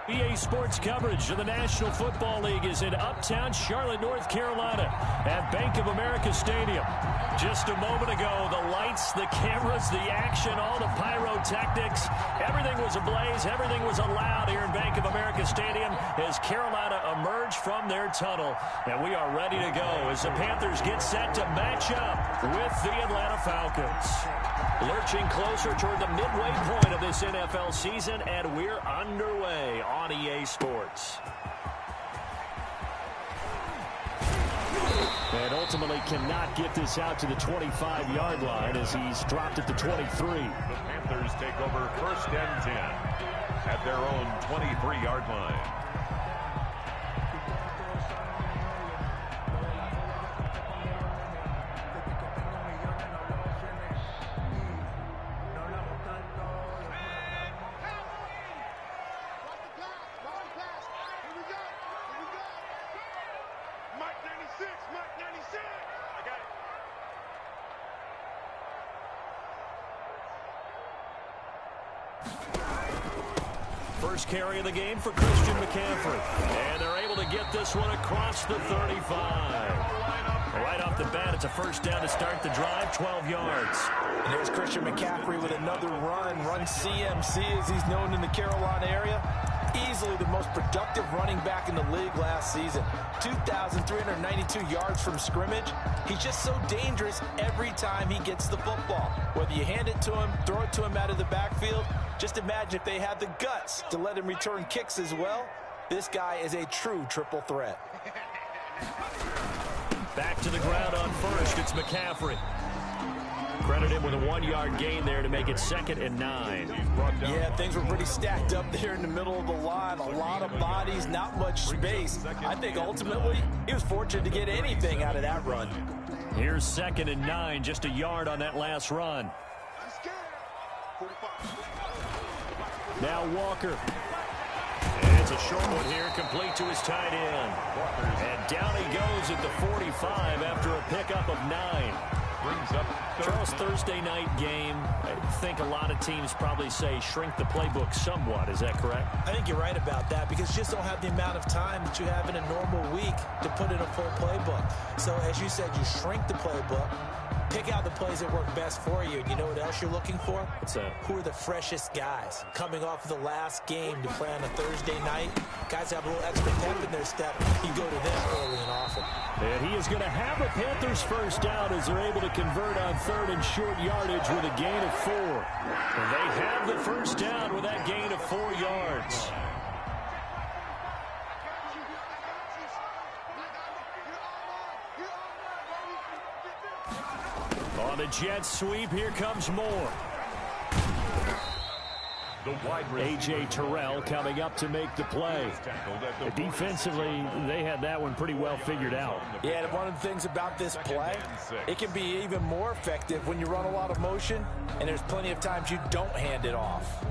EA Sports coverage of the National Football League is in uptown Charlotte, North Carolina at Bank of America Stadium. Just a moment ago, the lights, the cameras, the action, all the pyrotechnics, everything was ablaze, everything was allowed here in Bank of America Stadium as Carolina emerged from their tunnel. And we are ready to go as the Panthers get set to match up with the Atlanta Falcons. Lurching closer toward the midway point of this NFL season, and we're underway on EA Sports. And ultimately cannot get this out to the 25-yard line as he's dropped at the 23. The Panthers take over 1st and 10 at their own 23-yard line. First carry of the game for Christian McCaffrey. And they're able to get this one across the 35. Right off the bat, it's a first down to start the drive, 12 yards. And there's Christian McCaffrey with another run CMC as he's known in the Carolina area. Easily the most productive running back in the league last season. 2,392 yards from scrimmage. He's just so dangerous every time he gets the football. Whether you hand it to him, throw it to him out of the backfield, just imagine if they had the guts to let him return kicks as well. This guy is a true triple threat. Back to the ground on first. It's McCaffrey. Credit him with a 1-yard gain there to make it 2nd and 9. Yeah, things were pretty stacked up there in the middle of the line. A lot of bodies, not much space. I think ultimately he was fortunate to get anything out of that run. Here's 2nd and 9, just a yard on that last run. Now Walker. And it's a short one here, complete to his tight end. And down he goes at the 45 after a pickup of 9. Brings up Charles, Thursday night game. I think a lot of teams probably say shrink the playbook somewhat. Is that correct? I think you're right about that because you just don't have the amount of time that you have in a normal week to put in a full playbook. So as you said, you shrink the playbook, pick out the plays that work best for you. And you know what else you're looking for? What's that? Who are the freshest guys coming off of the last game to play on a Thursday night? Guys have a little extra pep in their step. You go to them early and often. And he is going to have a Panthers first down as they're able to convert on 3rd and short yardage with a gain of 4. And they have the first down with that gain of 4 yards. On the jet sweep, here comes more. A.J. Terrell coming up to make the play. Defensively, they had that one pretty well figured out. Yeah, and one of the things about this play, it can be even more effective when you run a lot of motion, and there's plenty of times you don't hand it off.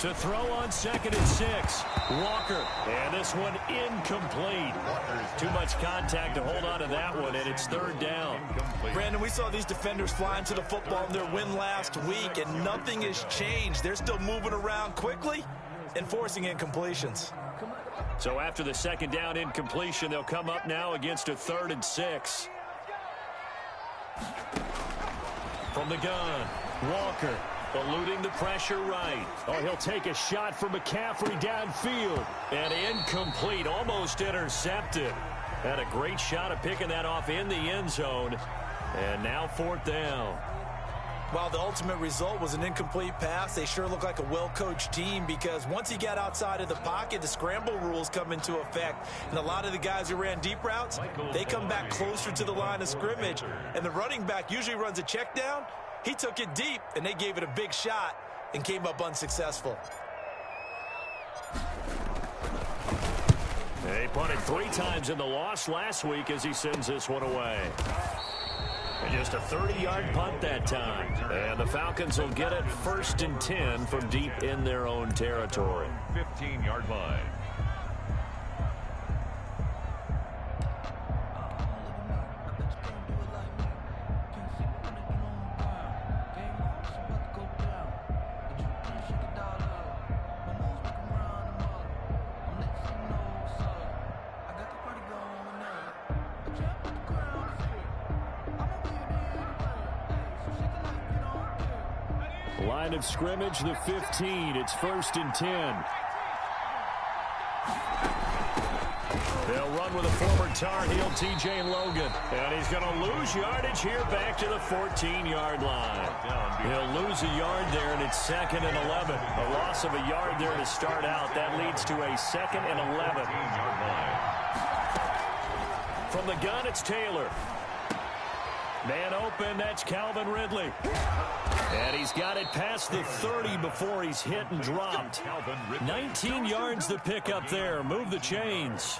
To throw on 2nd and 6. Walker. And this one incomplete. Too much contact to hold on to that one, and it's 3rd down. Brandon, we saw these defenders flying to the football in their win last week, and nothing has changed. They're still moving around quickly and forcing incompletions. So after the 2nd down incompletion, they'll come up now against a 3rd and 6. From the gun, Walker. Eluding the pressure right. Oh, he'll take a shot for McCaffrey downfield. And incomplete, almost intercepted. Had a great shot at picking that off in the end zone. And now 4th down. While the ultimate result was an incomplete pass, they sure look like a well-coached team because once he got outside of the pocket, the scramble rules come into effect. And a lot of the guys who ran deep routes, they come back closer to the line of scrimmage. And the running back usually runs a check down. He took it deep, and they gave it a big shot and came up unsuccessful. They punted 3 times in the loss last week as he sends this one away. And just a 30-yard punt that time. And the Falcons will get it 1st and 10 from deep in their own territory. 15-yard line. Line of scrimmage, the 15. It's 1st and 10. They'll run with a former Tar Heel, T.J. Logan. And he's going to lose yardage here back to the 14-yard line. He'll lose a yard there, and it's 2nd and 11. A loss of a yard there to start out. That leads to a 2nd and 11. From the gun, it's Taylor. Man open, that's Calvin Ridley. And he's got it past the 30 before he's hit and dropped. 19 yards to pick up there. Move the chains.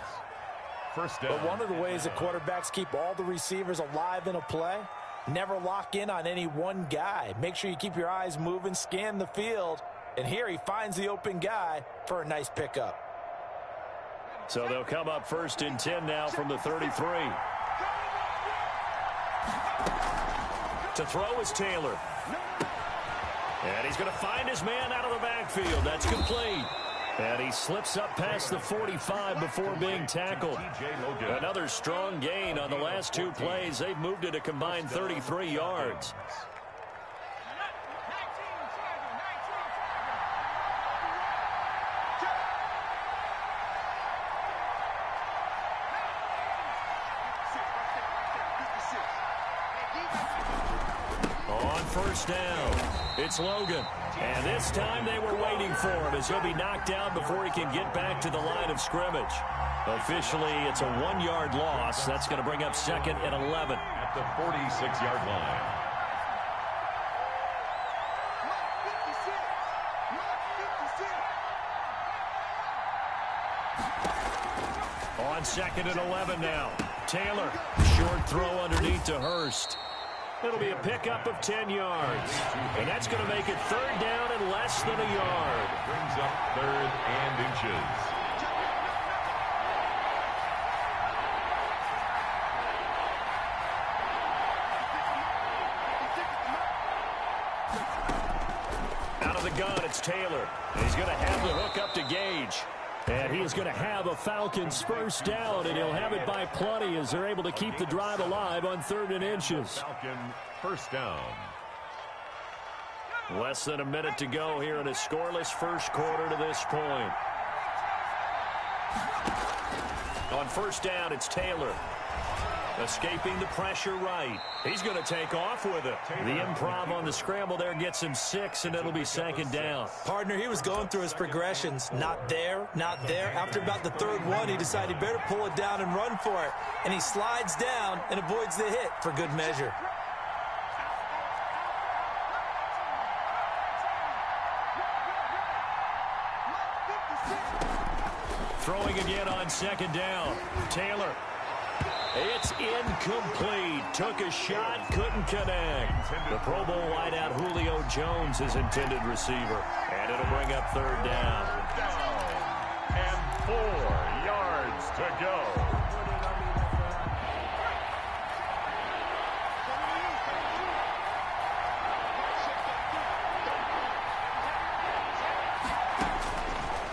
First down. But one of the ways that quarterbacks keep all the receivers alive in a play, never lock in on any one guy. Make sure you keep your eyes moving, scan the field. And here he finds the open guy for a nice pickup. So they'll come up 1st and 10 now from the 33. To throw is Taylor. And he's going to find his man out of the backfield. That's complete. And he slips up past the 45 before being tackled. Another strong gain on the last 2 plays. They've moved it a combined 33 yards. On 1st down, it's Logan. And this time they were waiting for him as he'll be knocked down before he can get back to the line of scrimmage. Officially, it's a 1-yard loss. That's going to bring up 2nd and 11. At the 46-yard line. On 2nd and 11 now. Taylor, short throw underneath to Hurst. It'll be a pickup of 10 yards. And that's going to make it 3rd down and less than a yard. Brings up 3rd and inches. Out of the gun, it's Taylor. And he's going to have the hook up to Gage. And he's going to have a Falcons 1st down, and he'll have it by plenty as they're able to keep the drive alive on 3rd and inches. Falcon 1st down. Less than a minute to go here in a scoreless first quarter to this point. On 1st down, it's Taylor. Escaping the pressure right. He's going to take off with it. The improv on the scramble there gets him 6, and it'll be 2nd down. Partner, he was going through his progressions. Not there, not there. After about the 3rd one, he decided he better pull it down and run for it. And he slides down and avoids the hit for good measure. Throwing again on 2nd down. Taylor. It's incomplete. Took a shot, couldn't connect. The Pro Bowl wideout Julio Jones, his intended receiver. And it'll bring up 3rd down. And 4 yards to go.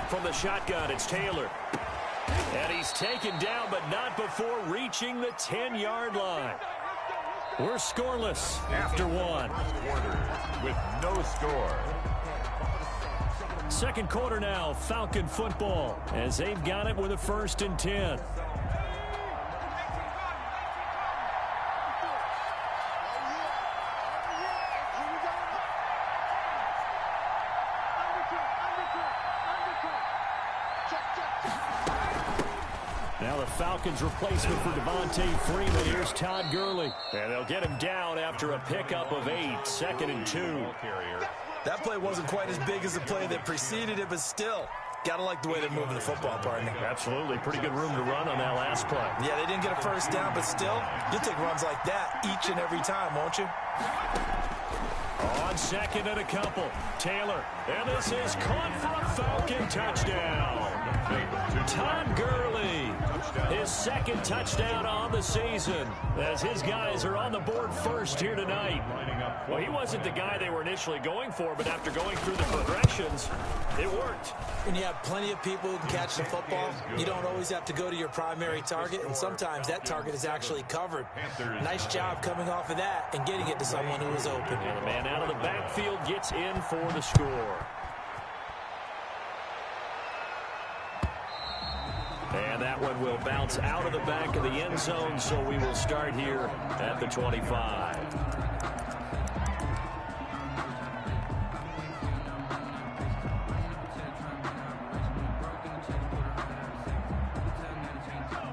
From the shotgun, it's Taylor. And he's taken down, but not before reaching the 10-yard line. We're scoreless after 1. Quarter with no score. 2nd quarter now, Falcon football, as they've got it with a 1st and 10. Now the Falcons replacement for Devontae Freeman. Here's Todd Gurley. And they'll get him down after a pickup of 8. 2nd and 2. That play wasn't quite as big as the play that preceded it, but still, Gotta like the way they're moving the football, partner. Absolutely. Pretty good room to run on that last play. Yeah, they didn't get a first down, but still, you'll take runs like that each and every time, won't you? On second and a couple, Taylor. And this is caught for a Falcon touchdown. Todd Gurley, his second touchdown on the season, as his guys are on the board first here tonight. Well, he wasn't the guy they were initially going for, but after going through the progressions, it worked. When you have plenty of people who can catch the football, you don't always have to go to your primary target, and sometimes that target is actually covered. Nice job coming off of that and getting it to someone who was open. And the man out of the backfield gets in for the score. And that one will bounce out of the back of the end zone, so we will start here at the 25.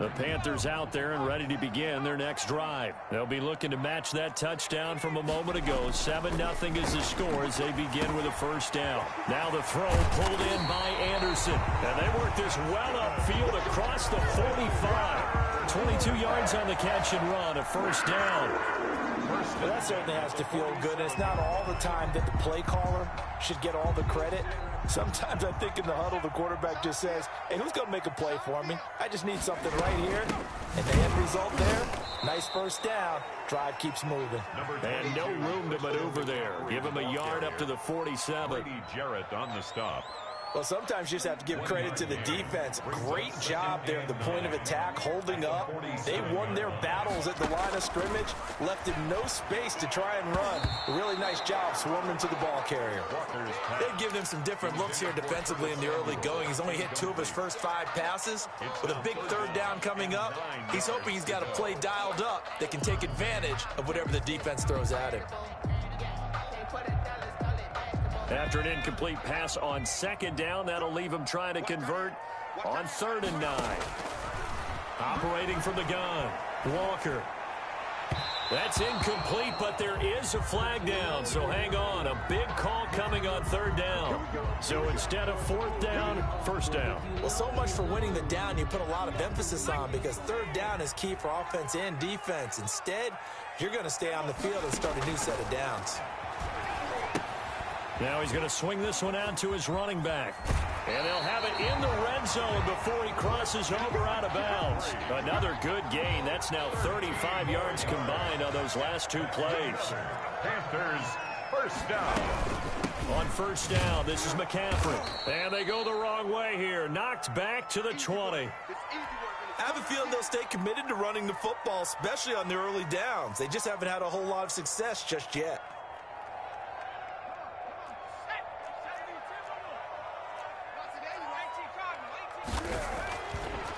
The Panthers out there and ready to begin their next drive. They'll be looking to match that touchdown from a moment ago. 7-0 is the score as they begin with a first down. Now the throw pulled in by Anderson. And they work this well upfield across the 45. 22 yards on the catch and run, a first down. Well, that certainly has to feel good. And it's not all the time that the play caller should get all the credit. Sometimes I think in the huddle, the quarterback just says, hey, who's going to make a play for me? I just need something right here. And the end result there, nice first down. Drive keeps moving. And no room to maneuver there. Give him a yard up to the 47. Jarrett on the stop. Well, sometimes you just have to give credit to the defense. Great job there at the point of attack, holding up. They won their battles at the line of scrimmage, left him no space to try and run. A really nice job swarming to the ball carrier. They've given him some different looks here defensively in the early going. He's only hit 2 of his first 5 passes. With a big third down coming up, he's hoping he's got a play dialed up that can take advantage of whatever the defense throws at him. After an incomplete pass on second down, that'll leave him trying to convert on 3rd and 9. Operating from the gun, Walker. That's incomplete, but there is a flag down, so hang on. A big call coming on 3rd down. So instead of 4th down, 1st down. Well, so much for winning the down you put a lot of emphasis on, because 3rd down is key for offense and defense. Instead, you're going to stay on the field and start a new set of downs. Now he's going to swing this one out to his running back. And they'll have it in the red zone before he crosses over out of bounds. Another good gain. That's now 35 yards combined on those last 2 plays. Panthers, first down. On 1st down, this is McCaffrey. And they go the wrong way here. Knocked back to the 20. I have a feeling they'll stay committed to running the football, especially on the early downs. They just haven't had a whole lot of success just yet.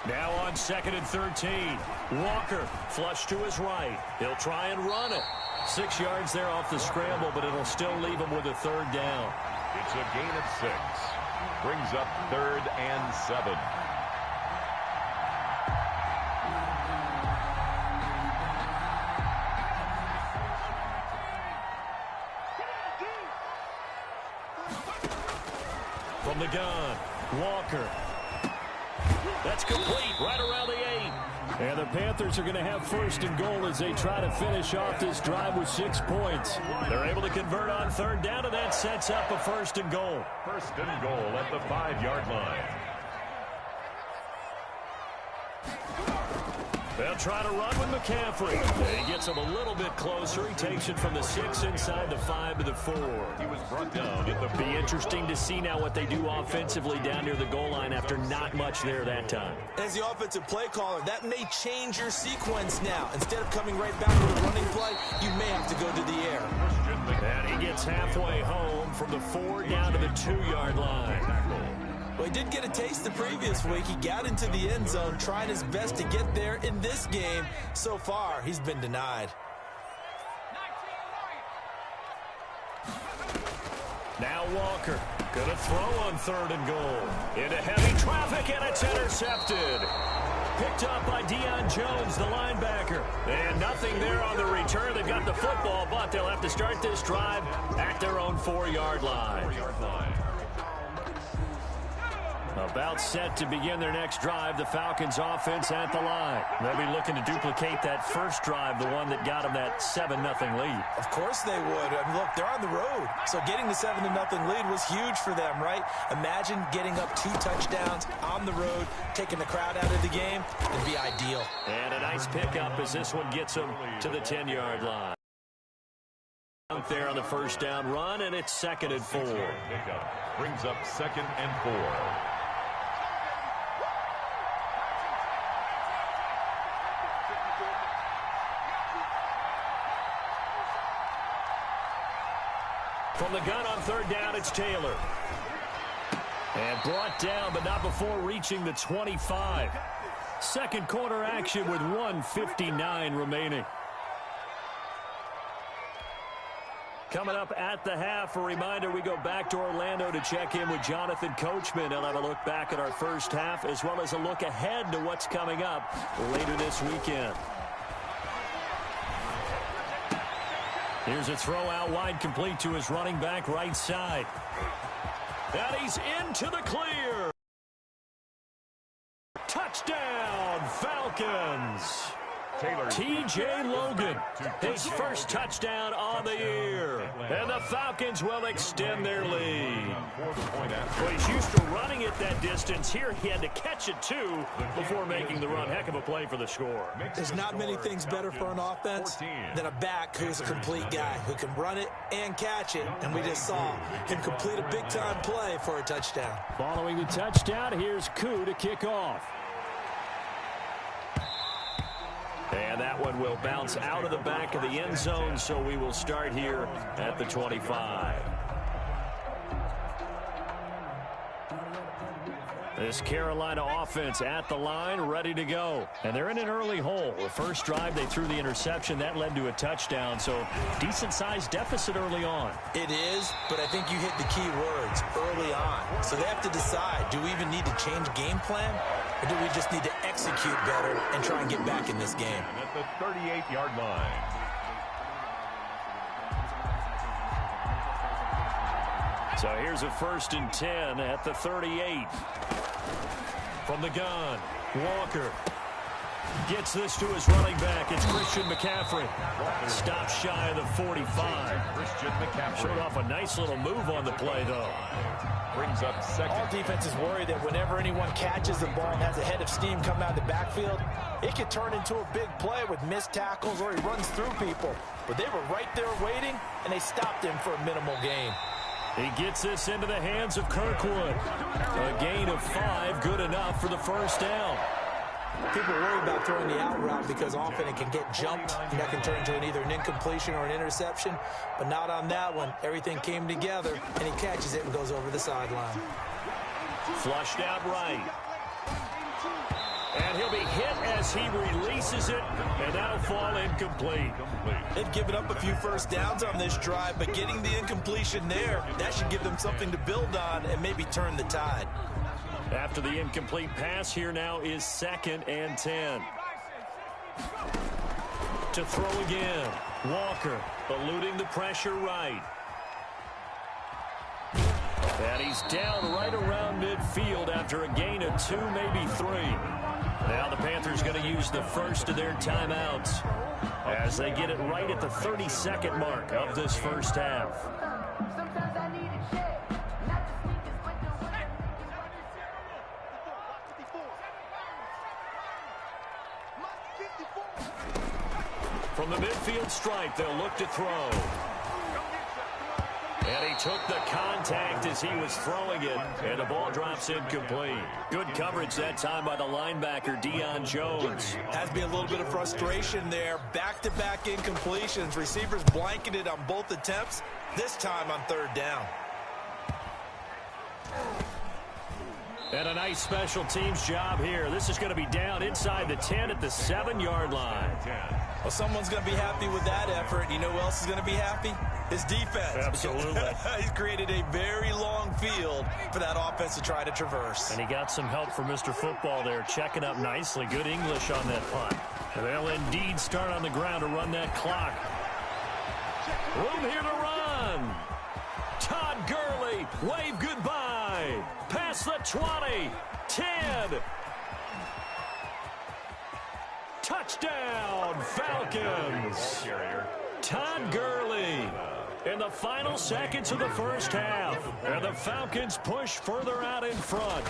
Now on 2nd and 13. Walker flush to his right. He'll try and run it. 6 yards there off the scramble, but it'll still leave him with a 3rd down. It's a gain of 6. Brings up 3rd and 7. From the gun, Walker. That's complete right around the 8. And the Panthers are going to have 1st and goal as they try to finish off this drive with 6 points. They're able to convert on 3rd down, and that sets up a 1st and goal. 1st and goal at the 5-yard line. They'll try to run with McCaffrey. He gets him a little bit closer. He takes it from the 6 inside the 5 to the 4. He was brought down at the Be interesting to see now what they do offensively down near the goal line after not much there that time. As the offensive play caller, that may change your sequence now. Instead of coming right back to the running play, you may have to go to the air. And he gets halfway home from the 4 down to the 2-yard line. Well, he did get a taste the previous week. He got into the end zone, trying his best to get there in this game. So far, he's been denied. Now Walker gonna throw on 3rd and goal. Into heavy traffic, and it's intercepted. Picked up by Deion Jones, the linebacker. And nothing there on the return. They've got the football, but they'll have to start this drive at their own 4-yard line. About set to begin their next drive, the Falcons offense at the line. They'll be looking to duplicate that first drive, the one that got them that 7-0 lead. Of course they would. I mean, look, they're on the road. So getting the 7-0 lead was huge for them, right? Imagine getting up 2 touchdowns on the road, taking the crowd out of the game. It'd be ideal. And a nice pickup as this one gets them to the 10-yard line. Out there on the first down run, and it's 2nd and 4. Brings up 2nd and 4. From the gun on 3rd down, it's Taylor. And brought down, but not before reaching the 25. Second quarter action with 1:59 remaining. Coming up at the half, a reminder, we go back to Orlando to check in with Jonathan Coachman. He'll have a look back at our first half, as well as a look ahead to what's coming up later this weekend. Here's a throw out wide, complete to his running back right side. And he's into the clear. Touchdown, Falcons. T.J. Logan, his first touchdown on the year. And the Falcons will extend their lead. Well, he's used to running it that distance. Here he had to catch it, too, before making the run. Heck of a play for the score. There's not many things better for an offense than a back who's a complete guy, who can run it and catch it. And we just saw him complete a big-time play for a touchdown. Following the touchdown, here's Koo to kick off. And that one will bounce out of the back of the end zone, so we will start here at the 25. This Carolina offense at the line, ready to go. And they're in an early hole. The first drive, they threw the interception. That led to a touchdown, so decent-sized deficit early on. It is, but I think you hit the key words, early on. So they have to decide, do we even need to change game plan, or do we just need to execute better and try and get back in this game? At the 38-yard line. So here's a 1st and 10 at the 38. From the gun, Walker gets this to his running back. It's Christian McCaffrey. Stopped shy of the 45. Christian McCaffrey showed off a nice little move on the play, though. Brings up 2nd. All defenses worry that whenever anyone catches the ball and has a head of steam come out of the backfield, it could turn into a big play with missed tackles or he runs through people. But they were right there waiting, and they stopped him for a minimal gain. He gets this into the hands of Kirkwood. A gain of 5, good enough for the first down. People worry about throwing the out route because often it can get jumped, and that can turn into either an incompletion or an interception. But not on that one. Everything came together, and he catches it and goes over the sideline. Flushed out right. And he'll be hit as he releases it, and that'll fall incomplete. They've given up a few first downs on this drive, but getting the incompletion there, that should give them something to build on and maybe turn the tide. After the incomplete pass, here now is 2nd and 10. To throw again, Walker eluding the pressure right. And he's down right around midfield after a gain of 2, maybe 3. Now the Panthers going to use the first of their timeouts as they get it right at the 32nd mark of this first half. From the midfield stripe, they'll look to throw. And he took the contact as he was throwing it, and the ball drops incomplete. Good coverage that time by the linebacker, Deion Jones. Has to be a little bit of frustration there. Back-to-back incompletions. Receivers blanketed on both attempts, this time on 3rd down. And a nice special teams job here. This is going to be down inside the 10 at the 7-yard line. Well, someone's going to be happy with that effort. You know who else is going to be happy? His defense. Absolutely. He's created a very long field for that offense to try to traverse. And he got some help from Mr. Football there, checking up nicely. Good English on that punt. And they'll indeed start on the ground to run that clock. Room here to run. Todd Gurley, wave goodbye. 5, past the 20, 10. Touchdown, Falcons. Todd Gurley in the final seconds of the first half. And the Falcons push further out in front.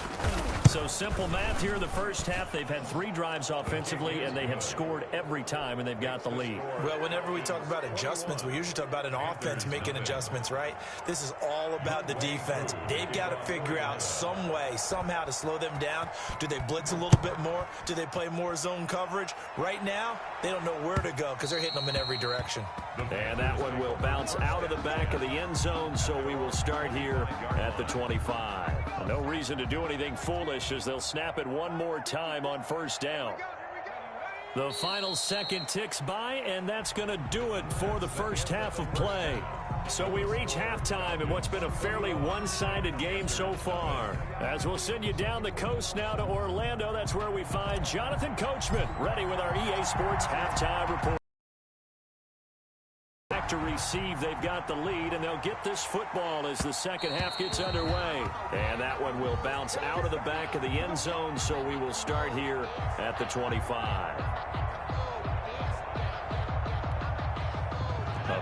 So simple math here in the first half. They've had 3 drives offensively, and they have scored every time, and they've got the lead. Well, whenever we talk about adjustments, we usually talk about an offense making adjustments, right? This is all about the defense. They've got to figure out some way, somehow to slow them down. Do they blitz a little bit more? Do they play more zone coverage? Right now, they don't know where to go because they're hitting them in every direction. And that one will bounce out of the back of the end zone, so we will start here at the 25. No reason to do anything foolish as they'll snap it one more time on first down. The final second ticks by, and that's going to do it for the first half of play. So we reach halftime in what's been a fairly one-sided game so far. As we'll send you down the coast now to Orlando, that's where we find Jonathan Coachman ready with our EA Sports halftime report. Back to receive, they've got the lead, and they'll get this football as the second half gets underway. And that one will bounce out of the back of the end zone, so we will start here at the 25.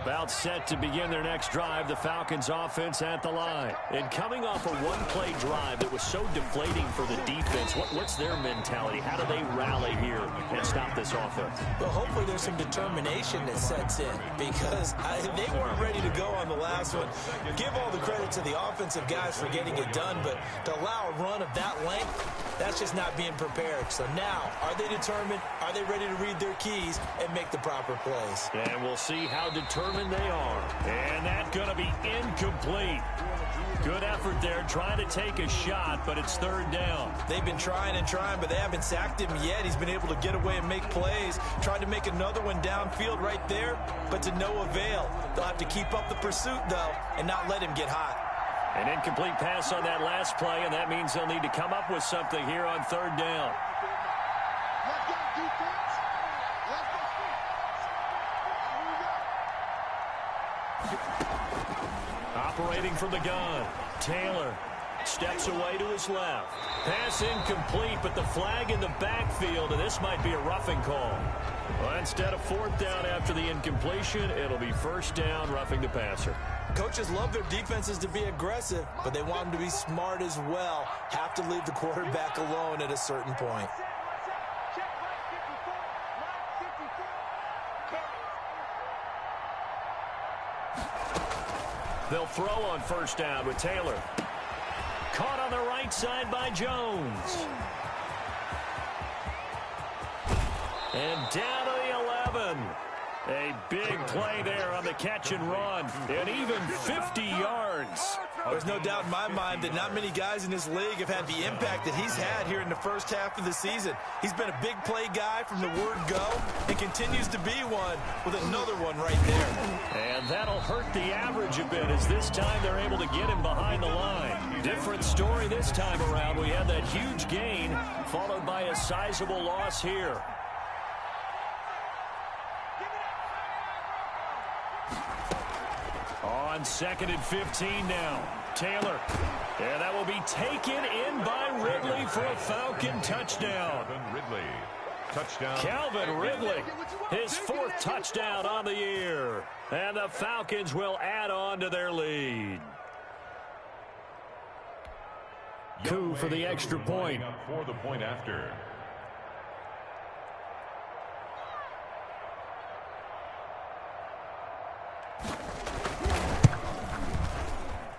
About set to begin their next drive, the Falcons offense at the line. And coming off a one-play drive that was so deflating for the defense, what's their mentality? How do they rally here and stop this offense? Well, hopefully there's some determination that sets in because they weren't ready to go on the last one. Give all the credit to the offensive guys for getting it done, but to allow a run of that length, that's just not being prepared. So now, are they determined? Are they ready to read their keys and make the proper plays? And we'll see how determined they are. And that's going to be incomplete. Good effort there, trying to take a shot, but it's third down. They've been trying and trying, but they haven't sacked him yet. He's been able to get away and make plays. Tried to make another one downfield right there, but to no avail. They'll have to keep up the pursuit, though, and not let him get hot. An incomplete pass on that last play, and that means they'll need to come up with something here on third down. Operating from the gun, Taylor steps away to his left. Pass incomplete, but the flag in the backfield, and this might be a roughing call. Well, instead of fourth down after the incompletion, it'll be first down, roughing the passer. Coaches love their defenses to be aggressive, but they want them to be smart as well. Have to leave the quarterback alone at a certain point. They'll throw on first down with Taylor. Caught on the right side by Jones. And down to the 11. A big play there on the catch and run. And even 50 yards. There's no doubt in my mind that not many guys in this league have had the impact that he's had here in the first half of the season. He's been a big play guy from the word go and continues to be one with another one right there. And that'll hurt the average a bit as this time they're able to get him behind the line. Different story this time around. We had that huge gain followed by a sizable loss here. On second and 15 now. Taylor. And that will be taken in by Ridley for a Falcon touchdown. Ridley. Touchdown. Calvin Ridley, his fourth touchdown on the year. And the Falcons will add on to their lead. Coup for the extra point. For the point after.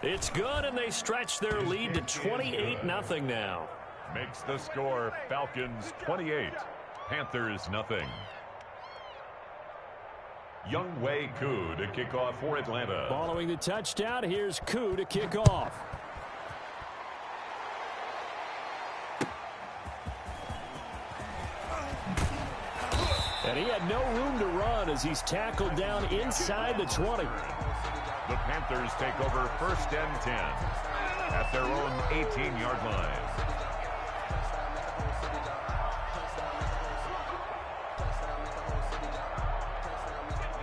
It's good, and they stretch their lead to 28-0 now. Makes the score Falcons 28, Panthers nothing. Younghoe Koo to kick off for Atlanta. Following the touchdown, here's Koo to kick off. And he had no room to run as he's tackled down inside the 20. The Panthers take over first and 10 at their own 18-yard line.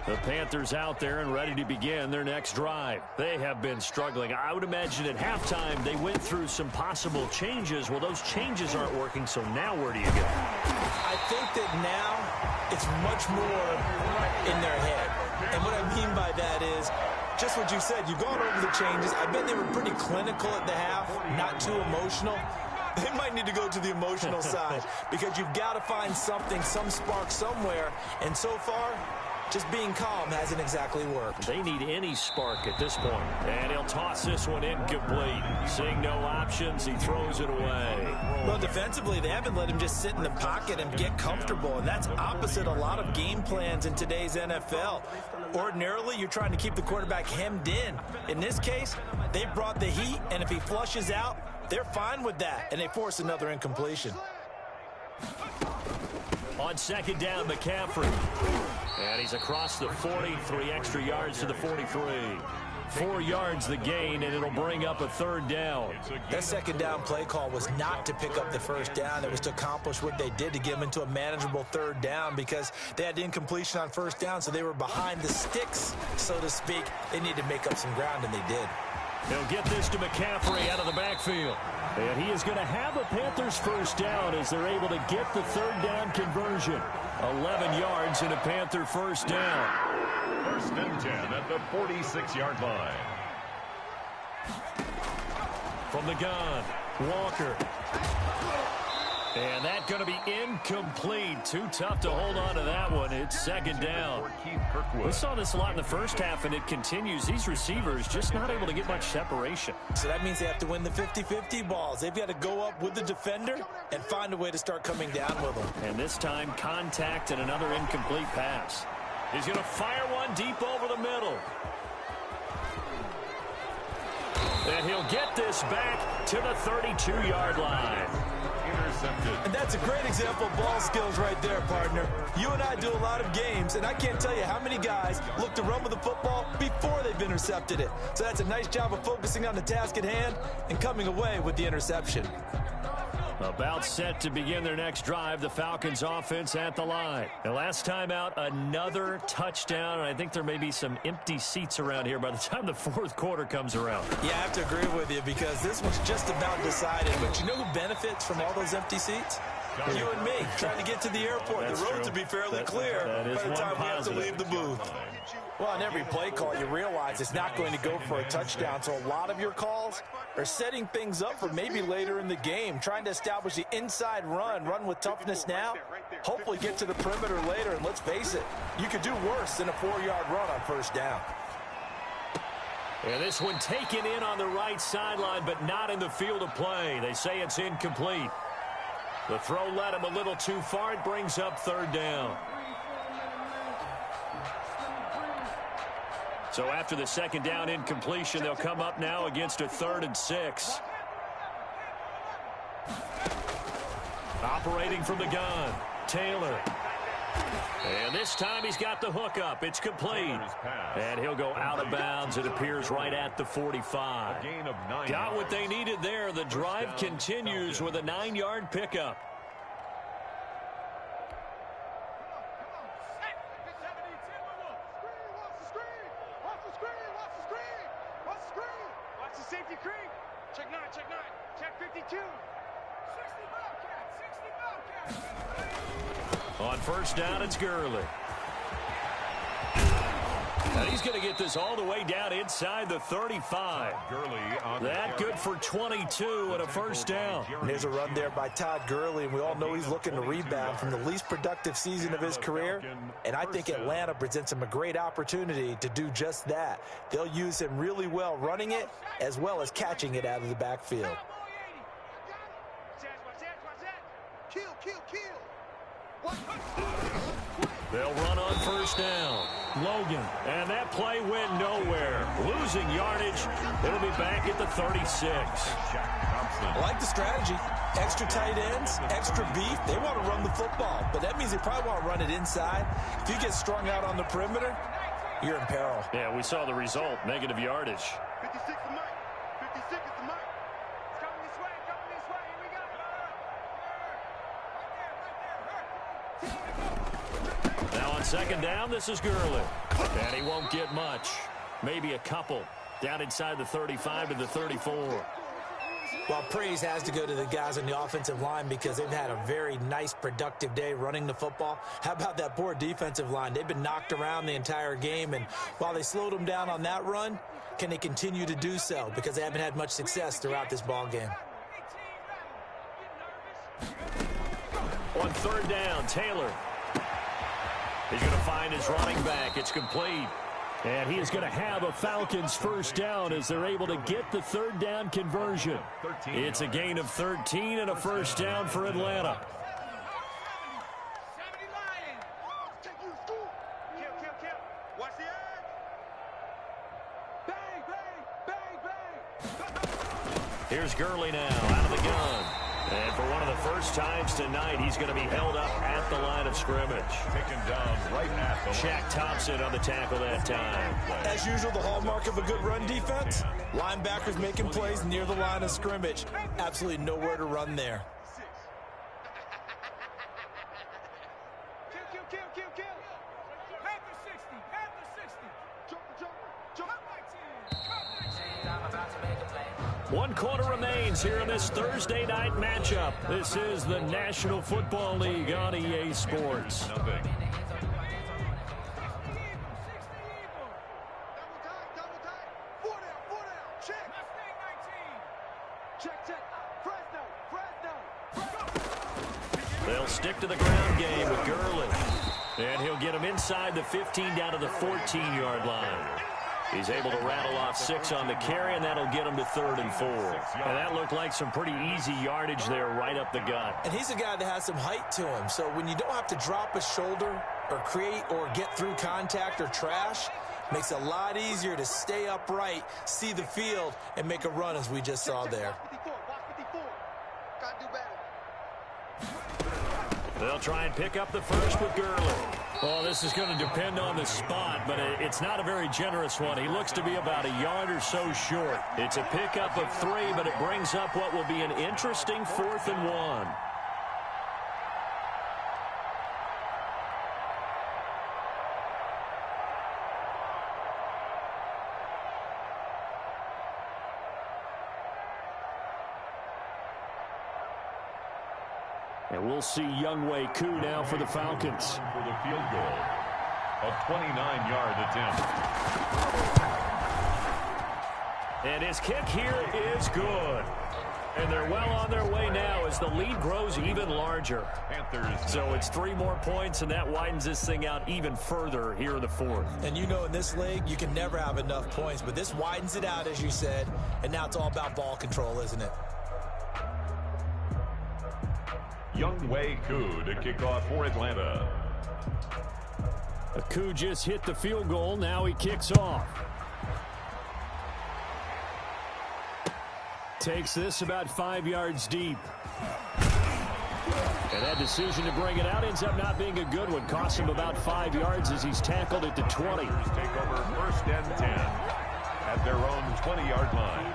The Panthers out there and ready to begin their next drive. They have been struggling. I would imagine at halftime they went through some possible changes. Well, those changes aren't working, so now where do you go? I think that now it's much more in their head. And what I mean by that is just what you said. You've gone over the changes. I bet they were pretty clinical at the half, not too emotional. They might need to go to the emotional side because you've got to find something, some spark somewhere. And so far, just being calm hasn't exactly worked. They need any spark at this point. And he'll toss this one incomplete. Seeing no options, he throws it away. Well, defensively, they haven't let him just sit in the pocket and get comfortable. And that's opposite a lot of game plans in today's NFL. Ordinarily, you're trying to keep the quarterback hemmed in. In this case, they brought the heat, and if he flushes out, they're fine with that. And they force another incompletion. On second down, McCaffrey. And he's across the 40, 3 extra yards to the 43. 4 yards the gain, and it'll bring up a third down. That second down play call was not to pick up the first down. It was to accomplish what they did to get them into a manageable third down because they had incompletion on first down, so they were behind the sticks, so to speak. They needed to make up some ground, and they did. They'll get this to McCaffrey out of the backfield. And he is going to have a Panthers first down as they're able to get the third down conversion. 11 yards and a Panther first down. First and 10 at the 46-yard line. From the gun, Walker. And that's going to be incomplete. Too tough to hold on to that one. It's second down. We saw this a lot in the first half, and it continues. These receivers just not able to get much separation. So that means they have to win the 50-50 balls. They've got to go up with the defender and find a way to start coming down with them. And this time, contact and another incomplete pass. He's going to fire one deep over the middle. And he'll get this back to the 32-yard line. Intercepted. And that's a great example of ball skills right there, partner. You and I do a lot of games, and I can't tell you how many guys look to run with the football before they've intercepted it. So that's a nice job of focusing on the task at hand and coming away with the interception. About set to begin their next drive, the Falcons offense at the line. And last time out, another touchdown, and I think there may be some empty seats around here by the time the fourth quarter comes around. Yeah, I have to agree with you because this was just about decided. But you know who benefits from all those empty seats? You and me, trying to get to the airport. That's the roads true. will be fairly That clear is by the one time we have to positive. leave the booth. Well, on every play call, you realize it's not going to go for a touchdown. So a lot of your calls are setting things up for maybe later in the game, trying to establish the inside run with toughness now, hopefully get to the perimeter later. And let's face it, you could do worse than a 4-yard run on first down. And this one taken in on the right sideline, but not in the field of play. They say it's incomplete. The throw led him a little too far. It brings up third down. So after the second down incompletion, they'll come up now against a 3rd and 6. Operating from the gun, Taylor. And this time he's got the hook up. It's complete. And he'll go out of bounds. It appears right at the 45. Got what they needed there. The drive continues with a 9-yard pickup. Safety creep. Check 9, check 9. Check 52. 60 Bobcats. On first down, it's Gurley. And he's going to get this all the way down inside the 35. That good for 22 and a first down. And there's a run there by Todd Gurley, and we all know he's looking to rebound from the least productive season of his career. And I think Atlanta presents him a great opportunity to do just that. They'll use him really well running it as well as catching it out of the backfield. They'll run on first down. Logan, and that play went nowhere. Losing yardage. It'll be back at the 36. I like the strategy. Extra tight ends, extra beef. They want to run the football, but that means they probably want to run it inside. If you get strung out on the perimeter, you're in peril. Yeah, we saw the result. Negative yardage. 56 is Mike. 56 is the Mike. It's coming this way. Coming this way. Here we go. second down, this is Gurley. And he won't get much. Maybe a couple. Down inside the 35 to the 34. Well, praise has to go to the guys on the offensive line because they've had a very nice, productive day running the football. How about that poor defensive line? They've been knocked around the entire game, and while they slowed them down on that run, can they continue to do so? Because they haven't had much success throughout this ball game. On third down, Taylor. He's going to find his running back. It's complete. And he is going to have a Falcons first down as they're able to get the third down conversion. It's a gain of 13 and a first down for Atlanta. Here's Gurley now out of the gun. And for one of the first times tonight, he's going to be held up at the line of scrimmage. Taken down right at the Shaq Thompson on the tackle that time. As usual, the hallmark of a good run defense, linebackers making plays near the line of scrimmage. Absolutely nowhere to run there. One quarter remains here in this Thursday night matchup. This is the National Football League on EA Sports. They'll stick to the ground game with Gurley. And he'll get him inside the 15 down to the 14-yard line. He's able to rattle off 6 on the carry, and that'll get him to 3rd and 4. And that looked like some pretty easy yardage there right up the gut. And he's a guy that has some height to him, so when you don't have to drop a shoulder or create or get through contact or trash, makes it a lot easier to stay upright, see the field, and make a run as we just saw there. They'll try and pick up the first with Gurley. Well, this is going to depend on the spot, but it's not a very generous one. He looks to be about a yard or so short. It's a pickup of 3, but it brings up what will be an interesting 4th and 1. And we'll see Younghoe Koo now for the Falcons. For the field goal. A 29-yard attempt. And his kick here is good. And they're well on their way now as the lead grows even larger. Panthers. So it's 3 more points, and that widens this thing out even further here in the 4th. And you know in this league, you can never have enough points, but this widens it out, as you said, and now it's all about ball control, isn't it? Younghoe Koo to kick off for Atlanta. Koo just hit the field goal. Now he kicks off. Takes this about 5 yards deep. And that decision to bring it out ends up not being a good one. Costs him about 5 yards as he's tackled at the 20. Take over 1st and 10 at their own 20-yard line.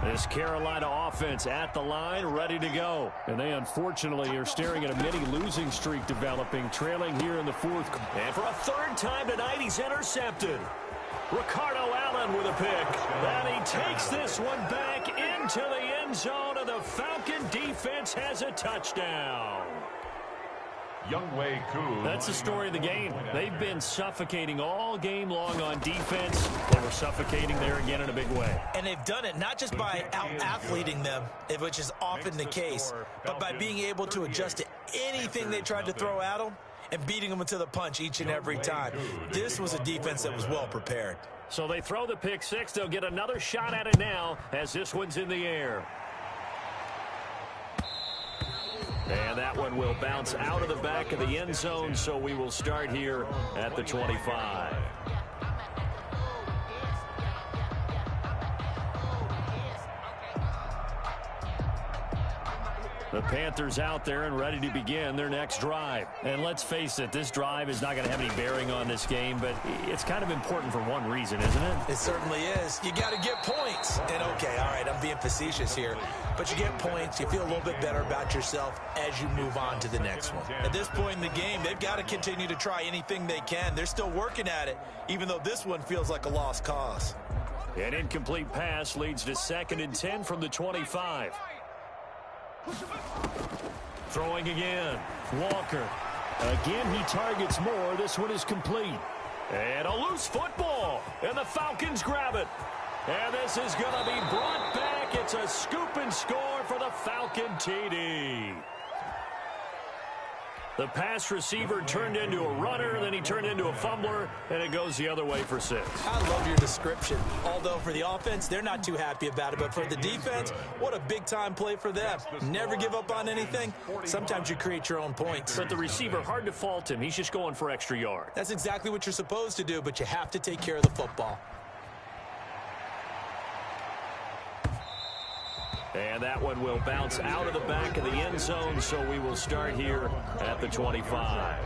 This Carolina offense at the line, ready to go. And they unfortunately are staring at a mini losing streak developing, trailing here in the 4th. And for a 3rd time tonight, he's intercepted. Ricardo Allen with a pick. And he takes this one back into the end zone, and the Falcon defense has a touchdown. Younghoe Koo. That's the story of the game. They've been suffocating all game long on defense. They were suffocating there again in a big way. And they've done it not just by out-athleting them, which is often the case, but by being able to adjust to anything they tried to throw at them and beating them into the punch each and every time. This was a defense that was well prepared. So they throw the pick 6. They'll get another shot at it now as this one's in the air. And that one will bounce out of the back of the end zone, so we will start here at the 25. The Panthers out there and ready to begin their next drive. And let's face it, this drive is not going to have any bearing on this game, but it's kind of important for one reason, isn't it? It certainly is. You got to get points. And okay, all right, I'm being facetious here, but you get points, you feel a little bit better about yourself as you move on to the next one. At this point in the game, they've got to continue to try anything they can. They're still working at it, even though this one feels like a lost cause. An incomplete pass leads to 2nd and 10 from the 25. Throwing again. Walker. Again, he targets more. This one is complete. And a loose football. And the Falcons grab it. And this is going to be brought back. It's a scoop and score for the Falcon TD. The pass receiver turned into a runner, then he turned into a fumbler, and it goes the other way for 6. I love your description. Although for the offense, they're not too happy about it. But for the defense, what a big-time play for them. Never give up on anything. Sometimes you create your own points. But the receiver, hard to fault him. He's just going for extra yard. That's exactly what you're supposed to do, but you have to take care of the football. And that one will bounce out of the back of the end zone, so we will start here at the 25.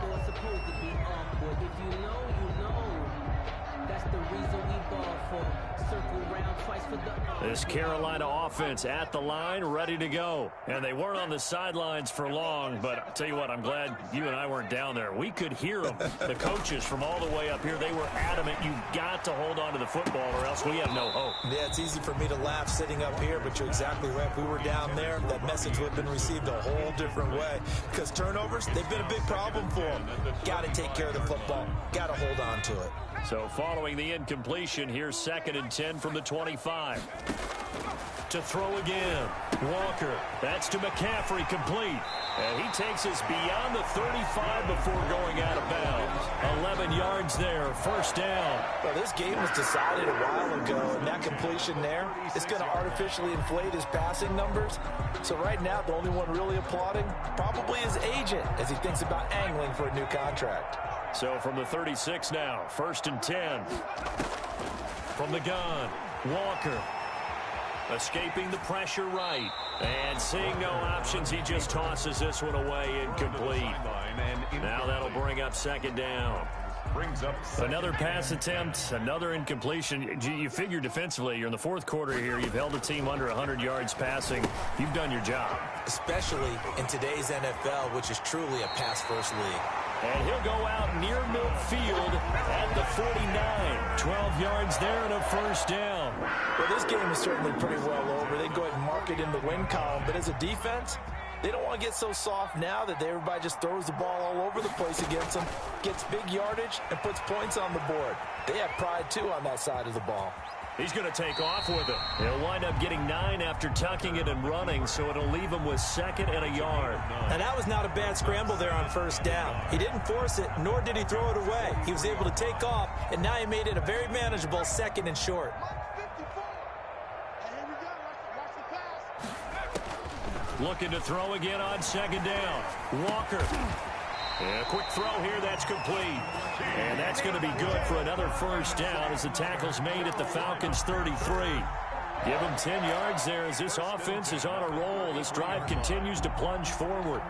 This Carolina offense at the line, ready to go. And they weren't on the sidelines for long, but I'll tell you what, I'm glad you and I weren't down there. We could hear them. The coaches from all the way up here, they were adamant, you've got to hold on to the football or else we have no hope. Yeah, it's easy for me to laugh sitting up here, but you're exactly right. If we were down there, that message would have been received a whole different way. Because turnovers, they've been a big problem for them. Got to take care of the football. Got to hold on to it. So following the incompletion, here's 2nd and 10 from the 25. To throw again. Walker. That's to McCaffrey, complete. And he takes us beyond the 35 before going out of bounds. 11 yards there, 1st down. Well, this game was decided a while ago, and that completion there is going to artificially inflate his passing numbers. So right now, the only one really applauding probably his agent as he thinks about angling for a new contract. So from the 36 now, 1st and 10. From the gun, Walker. Escaping the pressure right. And seeing no options, he just tosses this one away, incomplete. Now that'll bring up 2nd down. Another pass attempt, another incompletion. You figure defensively, you're in the 4th quarter here. You've held a team under 100 yards passing. You've done your job. Especially in today's NFL, which is truly a pass-first league. And he'll go out near midfield at the 49. 12 yards there and a 1st down. Well, this game is certainly pretty well over. They go ahead and mark it in the win column. But as a defense, they don't want to get so soft now that everybody just throws the ball all over the place against them, gets big yardage, and puts points on the board. They have pride, too, on that side of the ball. He's going to take off with it. He'll wind up getting 9 after tucking it and running, so it'll leave him with 2nd and a yard. And that was not a bad scramble there on 1st down. He didn't force it, nor did he throw it away. He was able to take off, and now he made it a very manageable 2nd and short. Looking to throw again on 2nd down. Walker. And a quick throw here, that's complete. And that's going to be good for another 1st down as the tackle's made at the Falcons' 33. Give them 10 yards there as this offense is on a roll. This drive continues to plunge forward.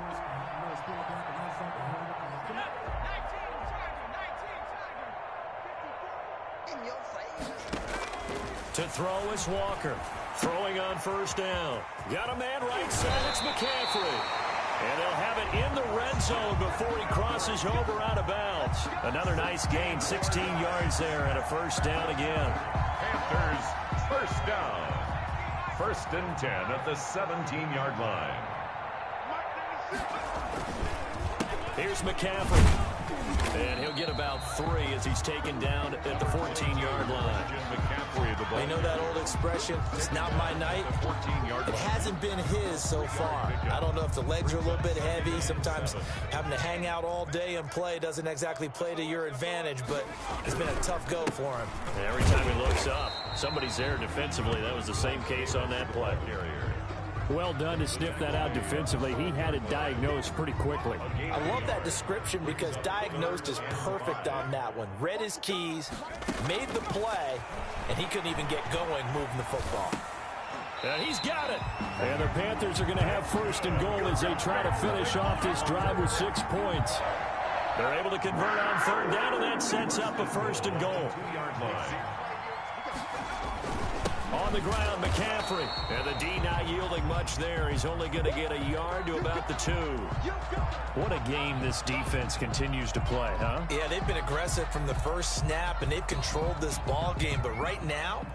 To throw is Walker. Throwing on 1st down. Got a man right side, it's McCaffrey. And they'll have it in the red zone before he crosses over out of bounds. Another nice gain, 16 yards there, and a 1st down again. Panthers, 1st down. 1st and 10 at the 17-yard line. Here's McCaffrey. And he'll get about 3 as he's taken down at the 14-yard line. You know that old expression, it's not my night? It hasn't been his so far. I don't know if the legs are a little bit heavy. Sometimes having to hang out all day and play doesn't exactly play to your advantage, but it's been a tough go for him. And every time he looks up, somebody's there defensively. That was the same case on that play. Well done to sniff that out defensively. He had it diagnosed pretty quickly. I love that description because diagnosed is perfect on that one. Read his keys, made the play, and he couldn't even get going moving the football. And he's got it. And the Panthers are going to have first and goal as they try to finish off this drive with 6 points. They're able to convert on third down, and that sets up a first and goal. On the ground, McCaffrey. And the D not yielding much there. He's only going to get a yard to about the 2. What a game this defense continues to play, huh? Yeah, they've been aggressive from the first snap, and they've controlled this ball game. But right now,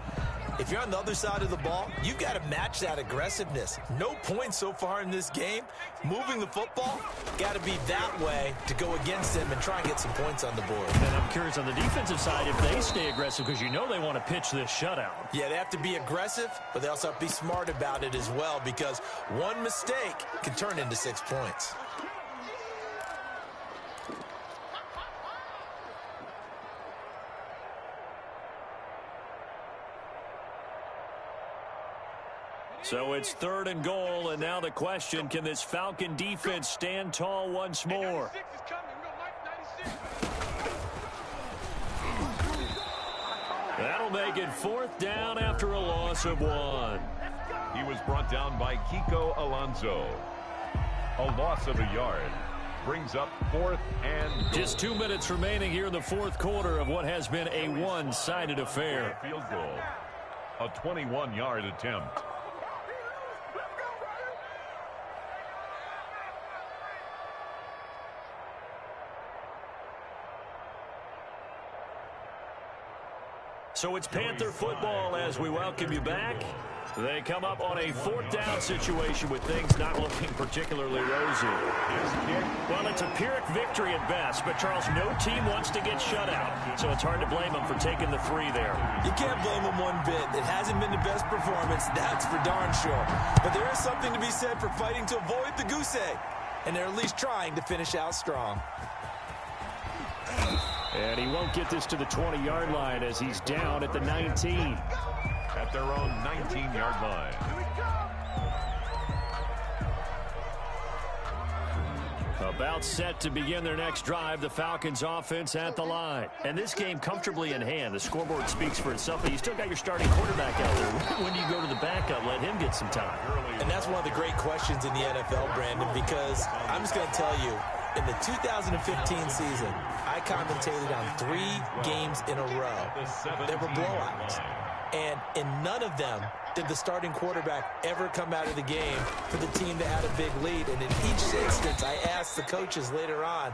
if you're on the other side of the ball, you've got to match that aggressiveness. No points so far in this game. Moving the football, got to be that way to go against them and try and get some points on the board. And I'm curious on the defensive side if they stay aggressive, because you know they want to pitch this shutout. Yeah, they have to be aggressive, but they also have to be smart about it as well, because one mistake can turn into 6 points. So it's third and goal, and now the question, can this Falcon defense stand tall once more? That'll make it fourth down after a loss of 1. He was brought down by Kiko Alonso. A loss of a yard. Brings up fourth and goal. Just 2 minutes remaining here in the fourth quarter of what has been a one-sided affair. Field goal. A 21-yard attempt. So it's Panther football as we welcome you back. They come up on a fourth down situation with things not looking particularly rosy. Well, it's a Pyrrhic victory at best, but Charles, no team wants to get shut out, so it's hard to blame them for taking the 3 there. You can't blame them one bit. It hasn't been the best performance, that's for darn sure. But there is something to be said for fighting to avoid the goose egg, and they're at least trying to finish out strong. And he won't get this to the 20-yard line as he's down at the 19. At their own 19-yard line. About set to begin their next drive, the Falcons offense at the line. And this game comfortably in hand. The scoreboard speaks for itself, but you still got your starting quarterback out there. When do you go to the backup, let him get some time? And that's one of the great questions in the NFL, Brandon, because I'm just going to tell you, in the 2015 season, I commentated on 3 games in a row. There were blowouts. And in none of them did the starting quarterback ever come out of the game for the team that had a big lead. And in each instance, I asked the coaches later on,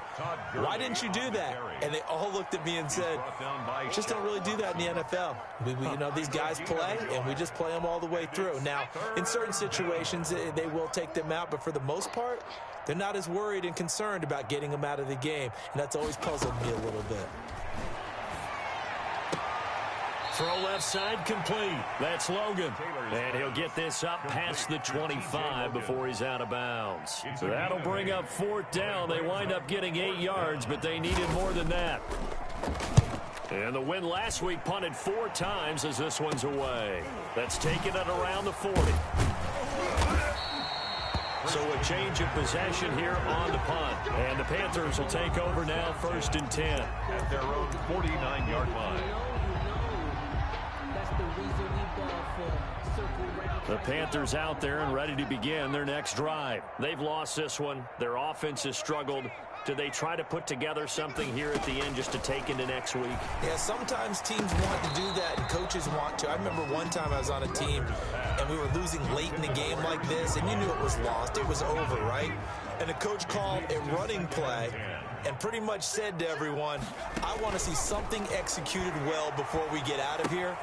why didn't you do that? And they all looked at me and said, just don't really do that in the NFL. You know, these guys play, and we just play them all the way through. Now, in certain situations, they will take them out, but for the most part, they're not as worried and concerned about getting them out of the game. And that's always puzzled me a little bit. Throw left side complete. That's Logan. And he'll get this up past the 25 before he's out of bounds. So that'll bring up fourth down. They wind up getting 8 yards, but they needed more than that. And the win last week punted 4 times as this one's away. That's taken at around the 40. So a change of possession here on the punt. And the Panthers will take over now, first and 10. At their own 49-yard line. The Panthers out there and ready to begin their next drive. They've lost this one. Their offense has struggled. Do they try to put together something here at the end just to take into next week? Yeah, sometimes teams want to do that and coaches want to. I remember one time I was on a team and we were losing late in the game like this, and you knew it was lost. It was over, right? And the coach called a running play and pretty much said to everyone, I want to see something executed well before we get out of here.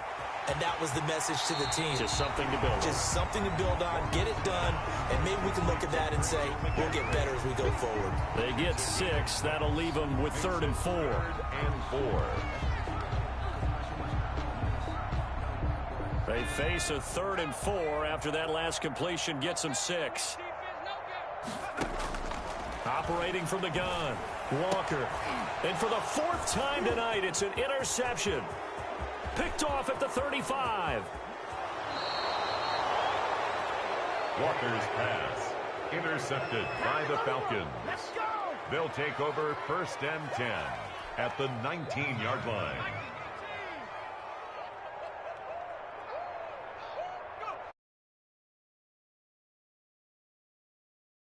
And that was the message to the team. Just something to build on. Just something to build on, get it done, and maybe we can look at that and say, we'll get better as we go forward. They get 6. That'll leave them with 3rd and 4. 3rd and 4. They face a 3rd and 4 after that last completion gets them 6. Operating from the gun, Walker. And for the 4th time tonight, it's an interception. Picked off at the 35. Walker's pass intercepted by the Falcons. They'll take over 1st and 10 at the 19-yard line.